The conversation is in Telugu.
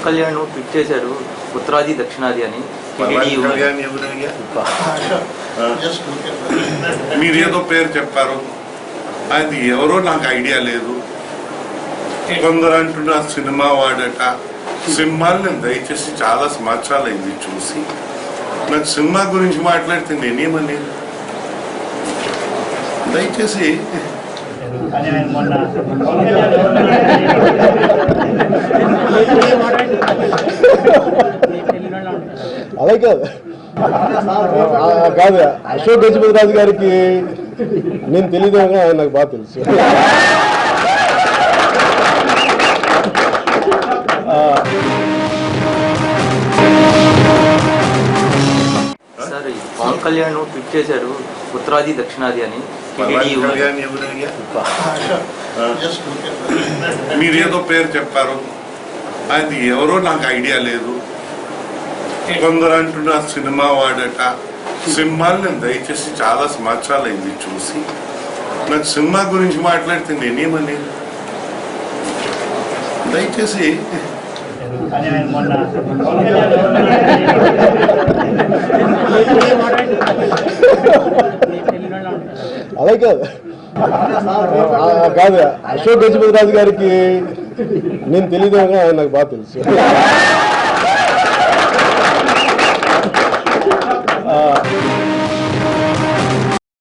పవన్ కళ్యాణ్ ట్వీట్ చేశారు ఉత్తరాది దక్షిణాది అని. మీరు ఏదో పేరు చెప్పారు, అది ఎవరో నాకు ఐడియా లేదు. కొందరు అంటున్నా సినిమా వాడట. సినిమాలు నేను దయచేసి చాలా సంవత్సరాలు అయింది చూసి. నాకు సినిమా గురించి మాట్లాడితే నేనేమనేది? దయచేసి అలాగే కాదు కాదు అశోక్ గజపతి రాజు గారికి నేను తెలియదేమో, ఆయన నాకు బాగా తెలుసు. సార్ పవన్ కళ్యాణ్ ట్వీట్ చేశారు ఉత్తరాది దక్షిణాది అని. మీరు ఏదో పేరు చెప్పారు, అది ఎవరో నాకు ఐడియా లేదు. కొందరు అంటున్నా సినిమా వాడట. సినిమాలు నేను దయచేసి చాలా సంవత్సరాలు అయింది చూసి. నాకు సినిమా గురించి మాట్లాడితే నేనేమనేది? దయచేసి అలాగే కాదు కాదు అశోక్ గజపతి రాజు గారికి నేను తెలియదేమో, ఆయన నాకు బాగా తెలుసు.